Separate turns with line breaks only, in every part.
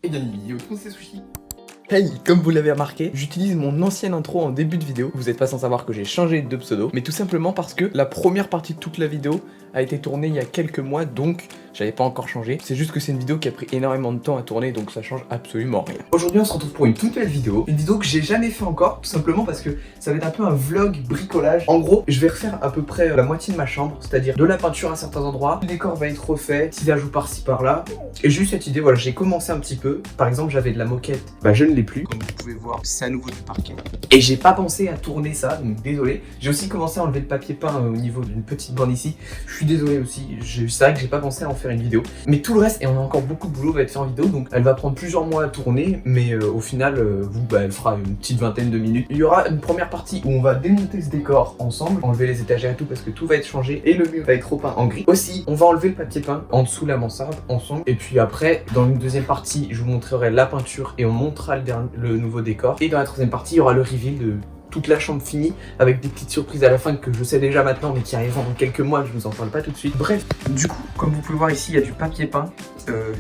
Et bienvenue au c'est Sushi.
Hey, comme vous l'avez remarqué, j'utilise mon ancienne intro en début de vidéo. Vous n'êtes pas sans savoir que j'ai changé de pseudo, mais tout simplement parce que la première partie de toute la vidéo a été tournée il y a quelques mois, donc j'avais pas encore changé. C'est juste que c'est une vidéo qui a pris énormément de temps à tourner, donc ça change absolument rien.
Aujourd'hui on se retrouve pour une toute nouvelle vidéo que j'ai jamais fait encore, tout simplement parce que ça va être un peu un vlog bricolage. En gros, je vais refaire à peu près la moitié de ma chambre, c'est-à-dire de la peinture à certains endroits, le décor va être refait, petits ajouts par-ci par-là. Et j'ai eu cette idée, voilà, j'ai commencé un petit peu. Par exemple, j'avais de la moquette, bah je ne l'ai plus. Comme vous pouvez voir, c'est à nouveau du parquet. Et j'ai pas pensé à tourner ça, donc désolé. J'ai aussi commencé à enlever le papier peint au niveau d'une petite bande ici. Je suis désolé aussi, c'est vrai que j'ai pas pensé à en faire une vidéo. Mais tout le reste, et on a encore beaucoup de boulot, va être fait en vidéo, donc elle va prendre plusieurs mois à tourner, mais au final, elle fera une petite vingtaine de minutes. Il y aura une première partie où on va démonter ce décor ensemble, enlever les étagères et tout parce que tout va être changé et le mur va être repeint en gris. Aussi, on va enlever le papier peint en dessous de la mansarde ensemble. Et puis après, dans une deuxième partie, je vous montrerai la peinture et on montrera le nouveau décor. Et dans la troisième partie, il y aura le reveal de toute la chambre finie avec des petites surprises à la fin que je sais déjà maintenant mais qui arriveront dans quelques mois, je vous en parle pas tout de suite. Bref, du coup, comme vous pouvez voir ici, il y a du papier peint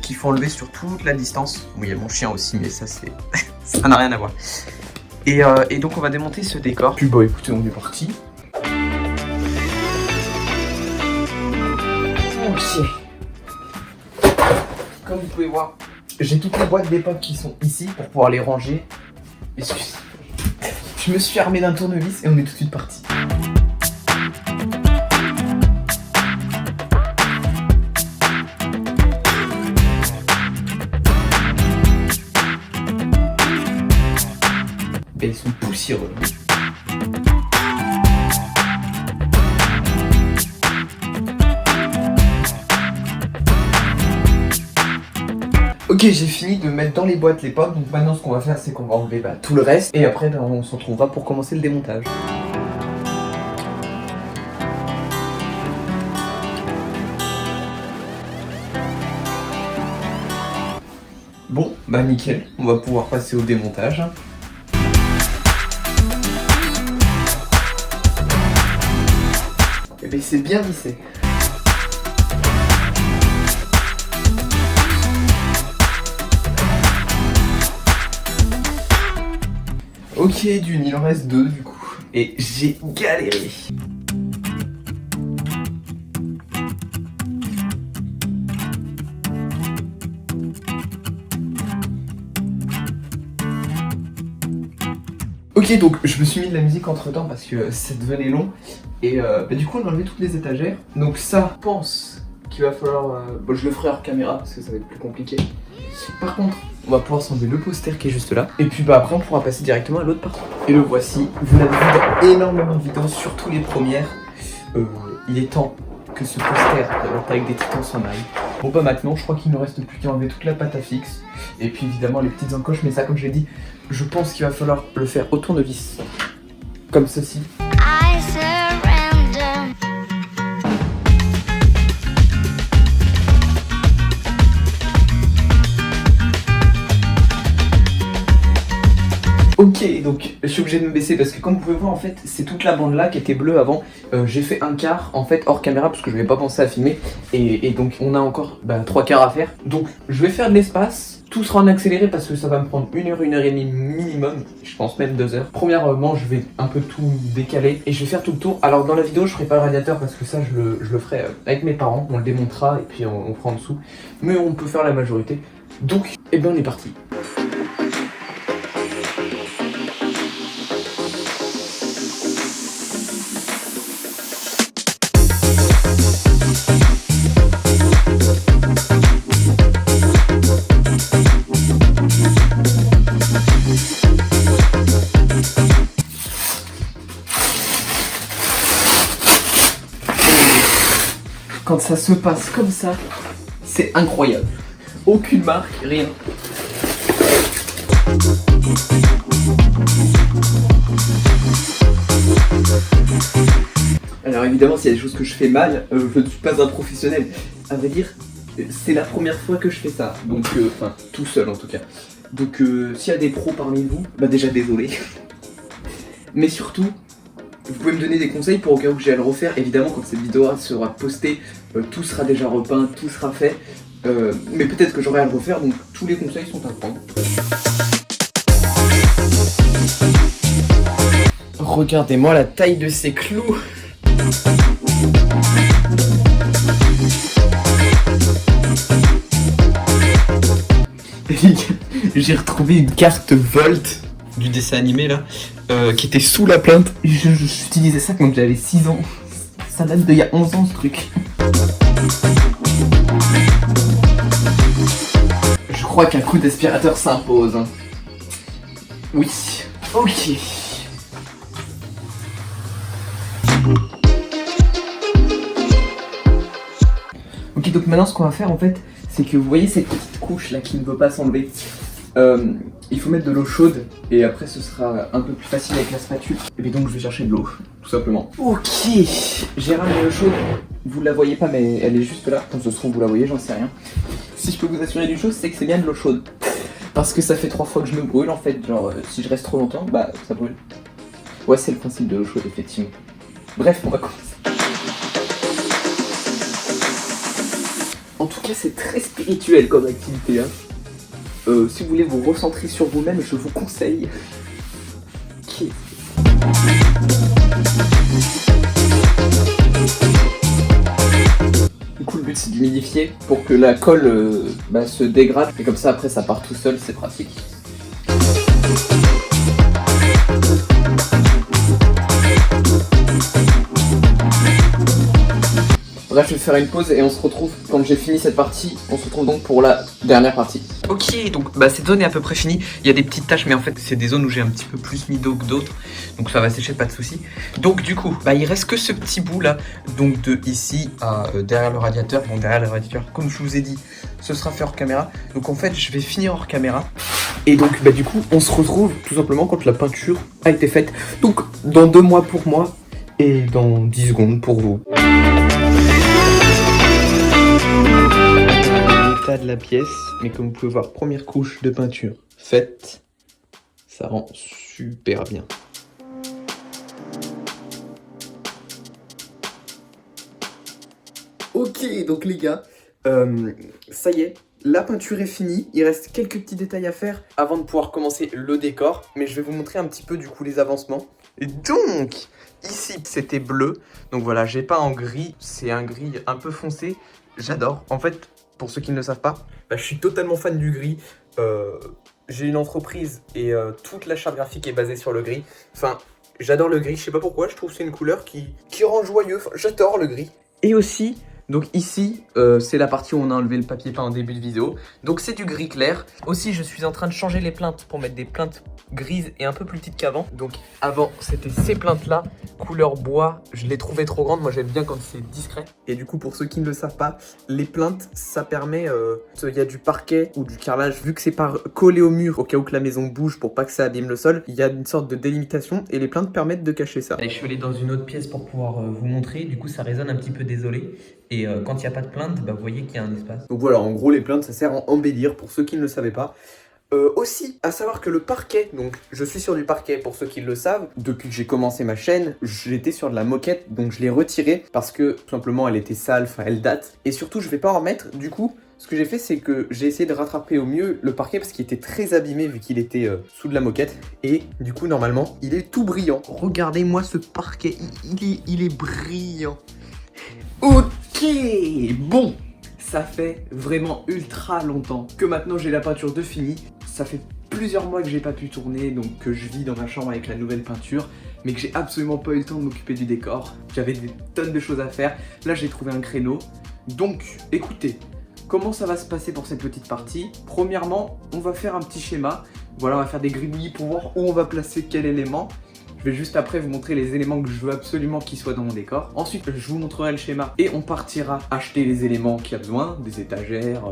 qu'il faut enlever sur toute la distance. Oui, il y a mon chien aussi, mais ça c'est... ça n'a rien à voir. Et donc on va démonter ce décor. Puis bon, écoutez, on est parti. Ok. Comme vous pouvez voir, j'ai toutes les boîtes d'époque qui sont ici pour pouvoir les ranger. Excusez. Je me suis armé d'un tournevis et on est tout de suite parti. Et ils sont poussiéreux. Ok, j'ai fini de mettre dans les boîtes les pommes, donc maintenant ce qu'on va faire c'est qu'on va enlever tout le reste et après on se retrouvera pour commencer le démontage. Bon, nickel, on va pouvoir passer au démontage. Et c'est bien vissé. Ok, d'une, il en reste 2 du coup. Et j'ai galéré. Ok, donc je me suis mis de la musique entre temps parce que ça devenait long. Et du coup on a enlevé toutes les étagères. Donc ça, je pense qu'il va falloir... je le ferai hors caméra parce que ça va être plus compliqué. Par contre, on va pouvoir s'enlever le poster qui est juste là. Et puis après on pourra passer directement à l'autre partie. Et le voici, vous l'avez vu dans énormément de vidéos, surtout les premières. Il est temps que ce poster avec des titans s'en aille. Bon maintenant, je crois qu'il ne reste plus qu'à enlever toute la pâte à fixe. Et puis évidemment les petites encoches, mais ça comme je l'ai dit, je pense qu'il va falloir le faire au tournevis. Comme ceci. Ok, donc je suis obligé de me baisser parce que comme vous pouvez voir en fait c'est toute la bande là qui était bleue avant. J'ai fait un quart en fait hors caméra parce que je n'avais pas pensé à filmer et donc on a encore 3 quarts à faire. Donc je vais faire de l'espace, tout sera en accéléré parce que ça va me prendre 1 heure, 1 heure et demie minimum, je pense même 2 heures. Premièrement je vais un peu tout décaler et je vais faire tout le tour. Alors dans la vidéo je ferai pas le radiateur parce que ça je le ferai avec mes parents, on le démontera et puis on fera en dessous. Mais on peut faire la majorité. Donc on est parti. Quand ça se passe comme ça, c'est incroyable. Aucune marque, rien. Alors évidemment, s'il y a des choses que je fais mal, je ne suis pas un professionnel. À vrai dire, c'est la première fois que je fais ça. Donc, tout seul en tout cas. Donc, s'il y a des pros parmi vous, déjà désolé. Mais surtout, vous pouvez me donner des conseils pour au cas où j'ai à le refaire. Évidemment, quand cette vidéo sera postée, tout sera déjà repeint, tout sera fait. Mais peut-être que j'aurai à le refaire, donc tous les conseils sont à prendre. Regardez-moi la taille de ces clous. J'ai retrouvé une carte Volt du dessin animé là, qui était sous la plainte. J'utilisais ça quand j'avais 6 ans. Ça date d'il y a 11 ans ce truc. Je crois qu'un coup d'aspirateur s'impose. Hein. Oui, ok. Ok, donc maintenant ce qu'on va faire en fait, c'est que vous voyez cette petite couche là qui ne veut pas s'enlever. Il faut mettre de l'eau chaude et après ce sera un peu plus facile avec la spatule. Et puis donc je vais chercher de l'eau, tout simplement. Ok, j'ai ramené l'eau chaude. Vous la voyez pas mais elle est juste là. Comme ça se trouve vous la voyez, j'en sais rien. Si je peux vous assurer d'une chose, c'est que c'est bien de l'eau chaude. Parce que ça fait 3 fois que je me brûle en fait. Genre si je reste trop longtemps, bah ça brûle. Ouais, c'est le principe de l'eau chaude effectivement. Bref, on va commencer. En tout cas, c'est très spirituel comme activité. Hein. Si vous voulez vous recentrer sur vous-même, je vous conseille. Okay. Du coup, le but c'est d'humidifier pour que la colle se dégrade. Et comme ça, après, ça part tout seul, c'est pratique. Bref, je vais faire une pause et on se retrouve quand j'ai fini cette partie. On se retrouve donc pour la dernière partie. Ok, donc cette zone est à peu près finie. Il y a des petites taches, mais en fait, c'est des zones où j'ai un petit peu plus mis d'eau que d'autres. Donc ça va sécher, pas de souci. Donc du coup, il reste que ce petit bout là. Donc de ici à derrière le radiateur. Bon, derrière le radiateur, comme je vous ai dit, ce sera fait hors caméra. Donc en fait, je vais finir hors caméra. Et donc du coup, on se retrouve tout simplement quand la peinture a été faite. Donc dans 2 mois pour moi et dans 10 secondes pour vous. L'état de la pièce, mais comme vous pouvez voir, première couche de peinture faite, ça rend super bien. Ok, donc les gars, ça y est, la peinture est finie, il reste quelques petits détails à faire avant de pouvoir commencer le décor, mais je vais vous montrer un petit peu du coup les avancements. Et donc, ici c'était bleu, donc voilà, j'ai peint en gris, c'est un gris un peu foncé, j'adore. En fait, pour ceux qui ne le savent pas, je suis totalement fan du gris. J'ai une entreprise et toute la charte graphique est basée sur le gris. Enfin, j'adore le gris, je sais pas pourquoi, je trouve que c'est une couleur qui rend joyeux. Enfin, j'adore le gris. Et aussi, donc ici, c'est la partie où on a enlevé le papier peint en début de vidéo. Donc c'est du gris clair. Aussi, je suis en train de changer les plaintes pour mettre des plaintes grises et un peu plus petites qu'avant. Donc avant, c'était ces plaintes-là, couleur bois. Je les trouvais trop grandes. Moi, j'aime bien quand c'est discret. Et du coup, pour ceux qui ne le savent pas, les plaintes, ça permet... il y a du parquet ou du carrelage. Vu que c'est pas collé au mur, au cas où que la maison bouge pour pas que ça abîme le sol, il y a une sorte de délimitation et les plaintes permettent de cacher ça. Et je suis allé dans une autre pièce pour pouvoir vous montrer. Du coup, ça résonne un petit peu, désolé. Et quand il n'y a pas de plainte, vous voyez qu'il y a un espace. Donc voilà, en gros, les plaintes, ça sert à embellir pour ceux qui ne le savaient pas. Aussi, à savoir que le parquet, donc je suis sur du parquet pour ceux qui le savent. Depuis que j'ai commencé ma chaîne, j'étais sur de la moquette, donc je l'ai retirée parce que tout simplement elle était sale, enfin elle date. Et surtout, je vais pas en remettre. Du coup, ce que j'ai fait, c'est que j'ai essayé de rattraper au mieux le parquet parce qu'il était très abîmé vu qu'il était sous de la moquette. Et du coup, normalement, il est tout brillant. Regardez-moi ce parquet, il est brillant. Ok, bon, ça fait vraiment ultra longtemps que maintenant j'ai la peinture de finie. Ça fait plusieurs mois que j'ai pas pu tourner, donc que je vis dans ma chambre avec la nouvelle peinture, mais que j'ai absolument pas eu le temps de m'occuper du décor. J'avais des tonnes de choses à faire. Là, j'ai trouvé un créneau. Donc, écoutez, comment ça va se passer pour cette petite partie? Premièrement, on va faire un petit schéma. Voilà, on va faire des gribouillis pour voir où on va placer quel élément. Je vais juste après vous montrer les éléments que je veux absolument qu'ils soient dans mon décor. Ensuite, je vous montrerai le schéma et on partira acheter les éléments qu'il y a besoin, des étagères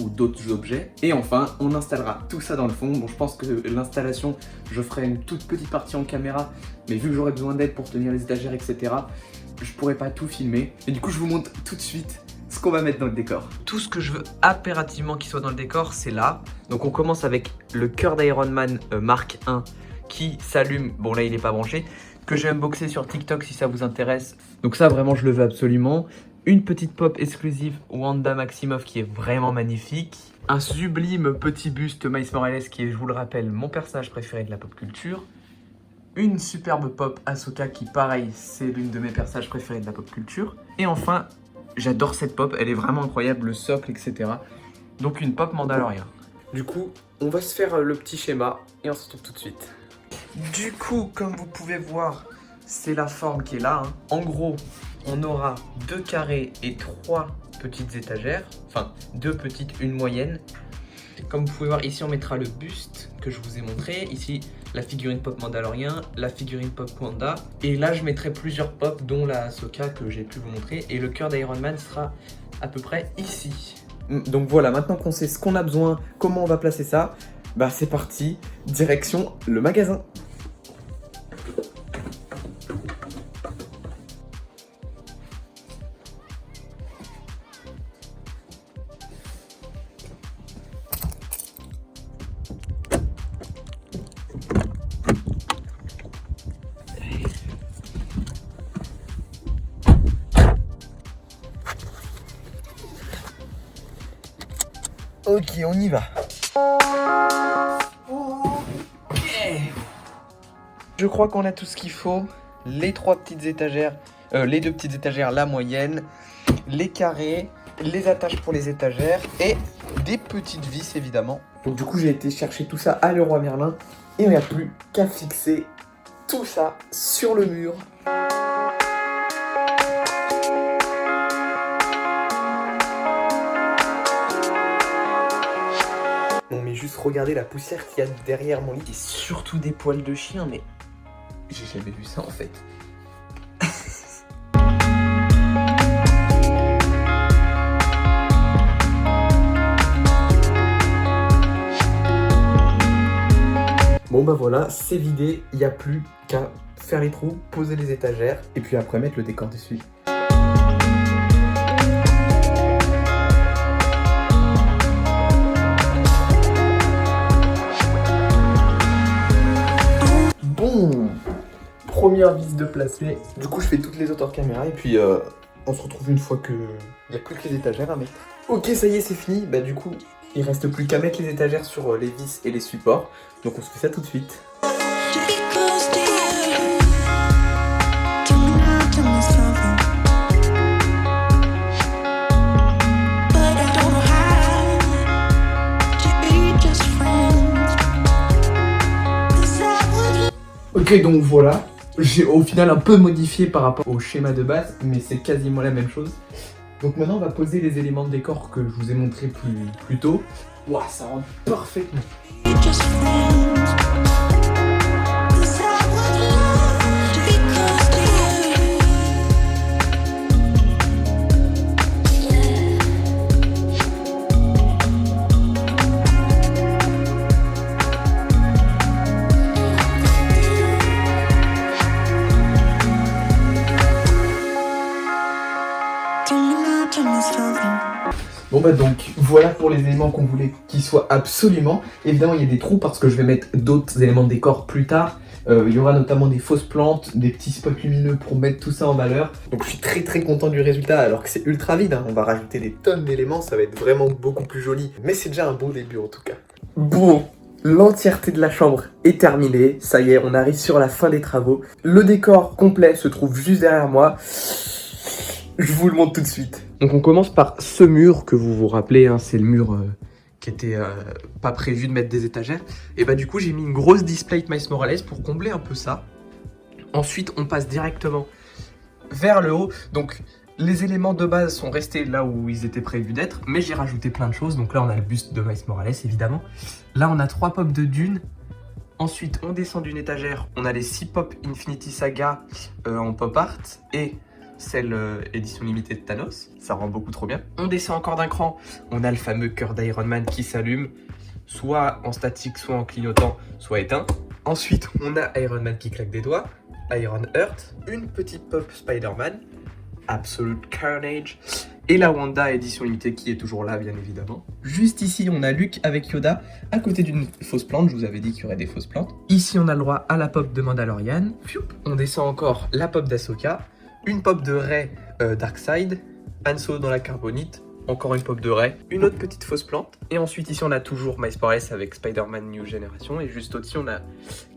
ou d'autres objets. Et enfin, on installera tout ça dans le fond. Bon, je pense que l'installation, je ferai une toute petite partie en caméra, mais vu que j'aurai besoin d'aide pour tenir les étagères, etc., je pourrai pas tout filmer. Et du coup, je vous montre tout de suite ce qu'on va mettre dans le décor. Tout ce que je veux impérativement qu'il soit dans le décor, c'est là. Donc on commence avec le cœur d'Iron Man Mark 1 qui s'allume. Bon, là il n'est pas branché, que j'ai unboxé sur TikTok si ça vous intéresse. Donc ça vraiment je le veux absolument.
une petite pop exclusive Wanda Maximoff qui est vraiment magnifique, un sublime petit buste Miles Morales qui est, je vous le rappelle, mon personnage préféré de la pop culture, une superbe pop Ahsoka qui, pareil, c'est l'une de mes personnages préférés de la pop culture, et enfin, j'adore cette pop, elle est vraiment incroyable, le socle, etc. Donc une pop Mandalorian. Du coup, on va se faire le petit schéma et on se retrouve tout de suite. Du coup, comme vous pouvez voir, c'est la forme qui est là. En gros, on aura 2 carrés et 3 petites étagères. Enfin, 2 petites, une moyenne. Comme vous pouvez voir, ici on mettra le buste que je vous ai montré. Ici, la figurine pop Mandalorian, la figurine pop Wanda. Et là, je mettrai plusieurs pops, dont la Ahsoka que j'ai pu vous montrer. Et le cœur d'Iron Man sera à peu près ici. Donc voilà, maintenant qu'on sait ce qu'on a besoin, comment on va placer ça, bah c'est parti, direction le magasin. Ok, on y va. Ok. Je crois qu'on a tout ce qu'il faut. Les 3 petites étagères, les 2 petites étagères, la moyenne, les carrés, les attaches pour les étagères et des petites vis évidemment. Donc du coup j'ai été chercher tout ça à Leroy Merlin et il n'y a plus qu'à fixer tout ça sur le mur. Non mais juste regardez la poussière qu'il y a derrière mon lit. Et surtout des poils de chien, mais j'ai jamais vu ça en fait. Bon bah voilà, c'est vidé, il n'y a plus qu'à faire les trous, poser les étagères et puis après mettre le décor dessus. Bon, première vis de placée. Du coup je fais toutes les autres hors caméra et puis on se retrouve une fois qu'il n'y a plus que les étagères à mettre. Ok, ça y est, c'est fini. Bah du coup, il reste plus qu'à mettre les étagères sur les vis et les supports. Donc on se fait ça tout de suite. Ok, donc voilà. J'ai au final un peu modifié par rapport au schéma de base, mais c'est quasiment la même chose. Donc maintenant on va poser les éléments de décor que je vous ai montré plus tôt. Waouh, ça rend parfaitement. Bon bah donc voilà pour les éléments qu'on voulait qu'ils soient absolument. Évidemment il y a des trous parce que je vais mettre d'autres éléments de décor plus tard. Il y aura notamment des fausses plantes, des petits spots lumineux pour mettre tout ça en valeur. Donc je suis très content du résultat alors que c'est ultra vide. On va rajouter des tonnes d'éléments, ça va être vraiment beaucoup plus joli. Mais c'est déjà un beau début en tout cas. Bon, l'entièreté de la chambre est terminée. Ça y est, on arrive sur la fin des travaux. Le décor complet se trouve juste derrière moi. Je vous le montre tout de suite. Donc on commence par ce mur que vous vous rappelez, hein, c'est le mur qui était pas prévu de mettre des étagères. Et bah du coup j'ai mis une grosse display Miles Morales pour combler un peu ça. Ensuite on passe directement vers le haut. Donc les éléments de base sont restés là où ils étaient prévus d'être, mais j'ai rajouté plein de choses. Donc là on a le buste de Miles Morales évidemment. Là on a 3 pops de Dune. Ensuite on descend d'une étagère, on a les 6 pops Infinity Saga en pop art et celle édition limitée de Thanos, ça rend beaucoup trop bien. On descend encore d'un cran, on a le fameux cœur d'Iron Man qui s'allume, soit en statique, soit en clignotant, soit éteint. Ensuite, on a Iron Man qui claque des doigts, Iron Heart, une petite pop Spider-Man, Absolute Carnage, et la Wanda édition limitée qui est toujours là, bien évidemment. Juste ici, on a Luke avec Yoda, à côté d'une fausse plante, je vous avais dit qu'il y aurait des fausses plantes. Ici, on a le droit à la pop de Mandalorian. On descend encore la pop d'Ahsoka, une pop de Rey Darkseid, Hanso dans la carbonite, encore une pop de raie, une autre petite fausse plante. Et ensuite ici on a toujours Miles Morales avec Spider-Man New Generation. Et juste au-dessus on a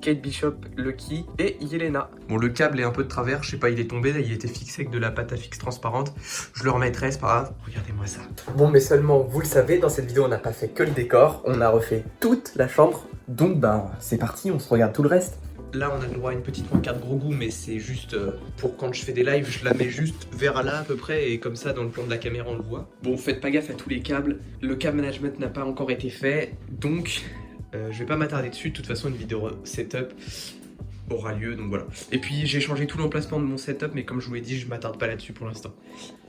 Kate Bishop, Lucky et Yelena. Bon, le câble est un peu de travers, je sais pas, il est tombé, là il était fixé avec de la pâte à fixe transparente. Je le remettrai, c'est pas grave. Regardez-moi ça. Bon, mais seulement, vous le savez, dans cette vidéo on n'a pas fait que le décor, on a refait toute la chambre. Donc ben c'est parti, on se regarde tout le reste. Là on a le droit à une petite pancarte gros goût, mais c'est juste pour quand je fais des lives, je la mets juste vers là à peu près, et comme ça dans le plan de la caméra on le voit. Bon, faites pas gaffe à tous les câbles, le câble management n'a pas encore été fait, donc je vais pas m'attarder dessus. De toute façon une vidéo setup aura lieu, donc voilà. Et puis j'ai changé tout l'emplacement de mon setup, mais comme je vous l'ai dit, je m'attarde pas là-dessus pour l'instant.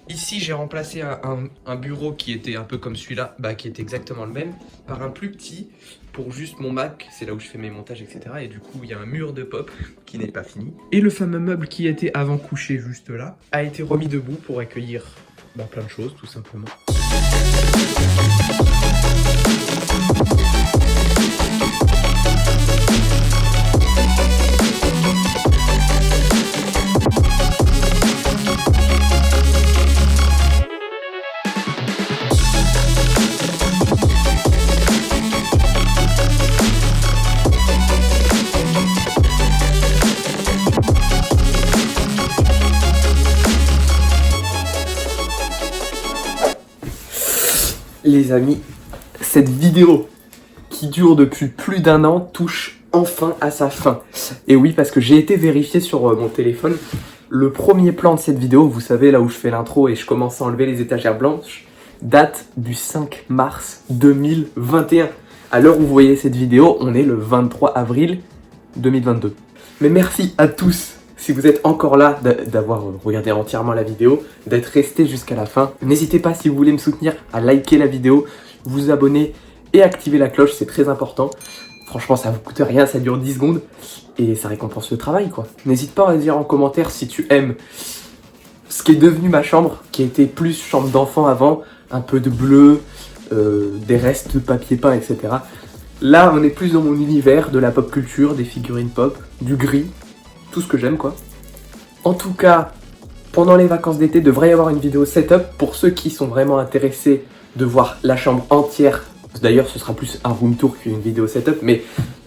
Ici j'ai remplacé un bureau qui était un peu comme celui-là, qui était exactement le même, par un plus petit pour juste mon Mac, c'est là où je fais mes montages, etc. Et du coup il y a un mur de pop qui n'est pas fini. Et le fameux meuble qui était avant couché juste là, a été remis debout pour accueillir plein de choses tout simplement. Les amis, cette vidéo qui dure depuis plus d'1 an touche enfin à sa fin. Et oui, parce que j'ai été vérifié sur mon téléphone. Le premier plan de cette vidéo, vous savez, là où je fais l'intro et je commence à enlever les étagères blanches, date du 5 mars 2021. À l'heure où vous voyez cette vidéo, on est le 23 avril 2022. Mais merci à tous, si vous êtes encore là, d'avoir regardé entièrement la vidéo, d'être resté jusqu'à la fin. N'hésitez pas, si vous voulez me soutenir, à liker la vidéo, vous abonner et activer la cloche, c'est très important. Franchement, ça vous coûte rien, ça dure 10 secondes et ça récompense le travail, quoi. N'hésite pas à dire en commentaire si tu aimes ce qui est devenu ma chambre, qui était plus chambre d'enfant avant, un peu de bleu, des restes de papier peint, etc. Là, on est plus dans mon univers de la pop culture, des figurines pop, du gris, tout ce que j'aime, quoi. En tout cas, pendant les vacances d'été, devrait y avoir une vidéo setup pour ceux qui sont vraiment intéressés de voir la chambre entière. D'ailleurs, ce sera plus un room tour qu'une vidéo setup, mais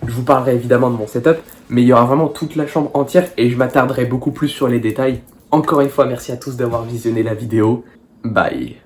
je vous parlerai évidemment de mon setup, mais il y aura vraiment toute la chambre entière et je m'attarderai beaucoup plus sur les détails. Encore une fois, merci à tous d'avoir visionné la vidéo. Bye.